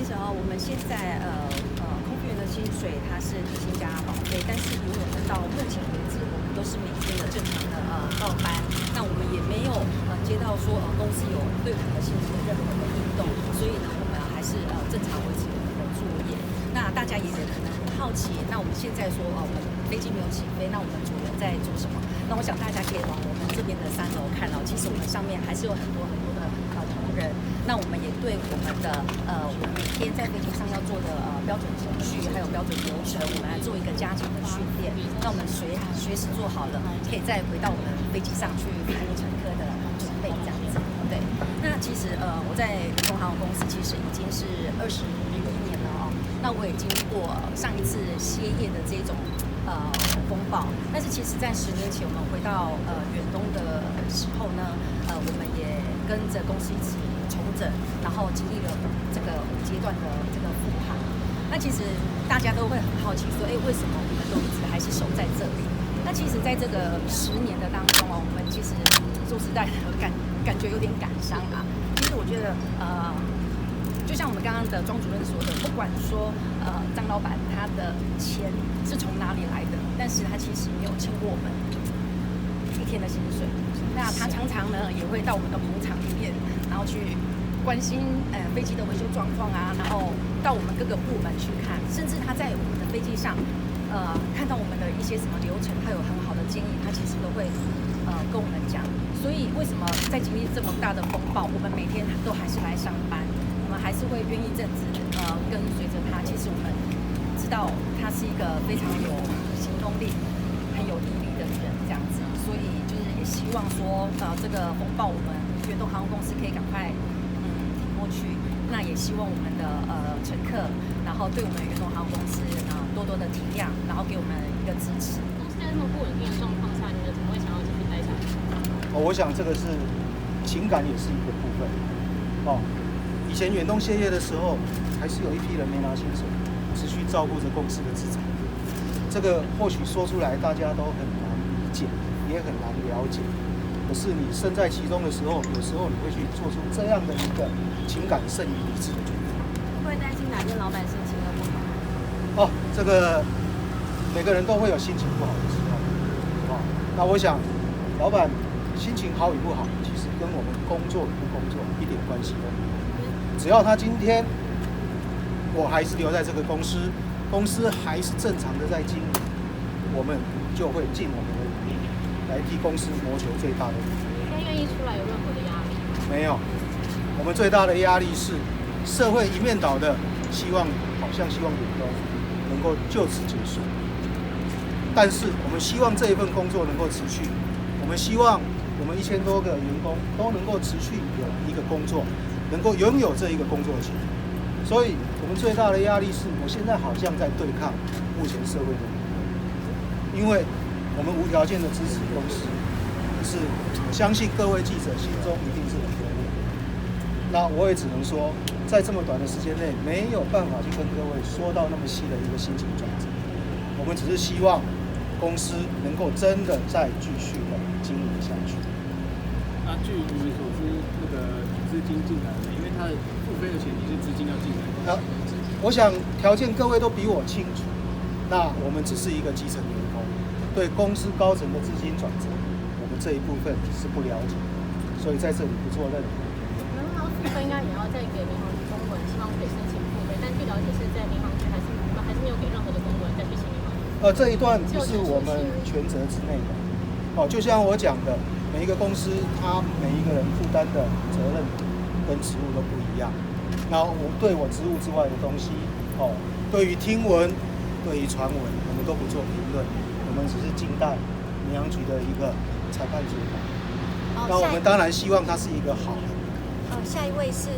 实我们现在空服员的薪水它是底薪加保费，但是以我们到目前为止，我们都是每天的正常的报班，那我们也没有接到说公司有对我们的薪资有任何的异动，所以呢，我们还是正常维持我们的作业。那大家也可能很好奇，那我们现在说我们飞机没有起飞，那我们主人在做什么？那我想大家可以往我们这边的3楼看其实我们上面还是有很多的同仁。那我们也对我们的我们每天在飞机上要做的标准程序还有标准流程，我们来做一个加强的训练，让我们随时做好了，可以再回到我们飞机上去服务乘客的准备这样子。对，那其实我在联通航空公司其实已经是21年了那我也经历过上一次歇业的这种风暴，但是其实在10年前我们回到远东的时候呢，我们也跟着公司一起重整，然后经历了这个5阶段的这个复航。那其实大家都会很好奇说，为什么我们都一直还是守在这里？那其实在这个10年的当中我们其实说实在的感觉有点感伤其实我觉得就像我们刚刚的庄主任说的，不管说张老板他的钱是从哪里来的，但是他其实没有欠过我们一天的薪水。那他常常呢也会到我们的棚场里面，然后去关心飞机的维修状况然后到我们各个部门去看，甚至他在我们的飞机上看到我们的一些什么流程，他有很好的建议，他其实都会跟我们讲。所以为什么在经历这么大的风暴，我们每天都还是来上班？我们还是会愿意这样子跟随着他。其实我们知道他是一个非常有行动力、很有毅力的人，这样子。所以就是也希望说这个风暴我们远东航空公司可以赶快挺过去。那也希望我们的乘客，然后对我们远东航空公司多多的体谅，然后给我们一个支持。公司在这么不稳定的状况下，你们怎么会想要继续待下去？我想这个是情感也是一个部分以前远东歇业的时候，还是有一批人没拿薪水，持续照顾着公司的资产。这个或许说出来大家都很难理解，也很难了解。可是你身在其中的时候，有时候你会去做出这样的一个情感胜于理智的决定。会担心哪天老板心情都不好？这个每个人都会有心情不好的时候。那我想，老板心情好与不好，其实跟我们工作与不工作一点关系都没有。只要他今天我还是留在这个公司，公司还是正常的在经营，我们就会尽我们的努力来替公司谋求最大的利益。他愿意出来有任何的压力？没有，我们最大的压力是社会一面倒的好像希望远东能够就此结束，但是我们希望这一份工作能够持续，我们希望我们1000多个员工都能够持续有一个工作，能够拥有这一个工作机会。所以我们最大的压力是，我现在好像在对抗目前社会的舆论，因为我们无条件的支持公司，可是我相信各位记者心中一定是很忧虑。那我也只能说，在这么短的时间内，没有办法去跟各位说到那么细的一个心情转折。我们只是希望公司能够真的再继续的经营下去。那据你们所知，那个资金进来了，因为它的付费的前提是资金要进来。我想条件各位都比我清楚。那我们只是一个基层员工，对公司高层的资金转折，我们这一部分是不了解，所以在这里不做任何。然后付费应该也要再给民航局公文，希望可以申请付费，但据了解是在民航局还是没有给任何的公文再去请民航局。这一段不是我们权责之内的。就像我讲的，每一个公司它每一个人负担的责任跟职务都不一样。那我对我职务之外的东西，对于听闻、对于传闻，我们都不做评论，我们只是静待民航局的一个裁判结果。那我们当然希望它是一个好的。下一位是。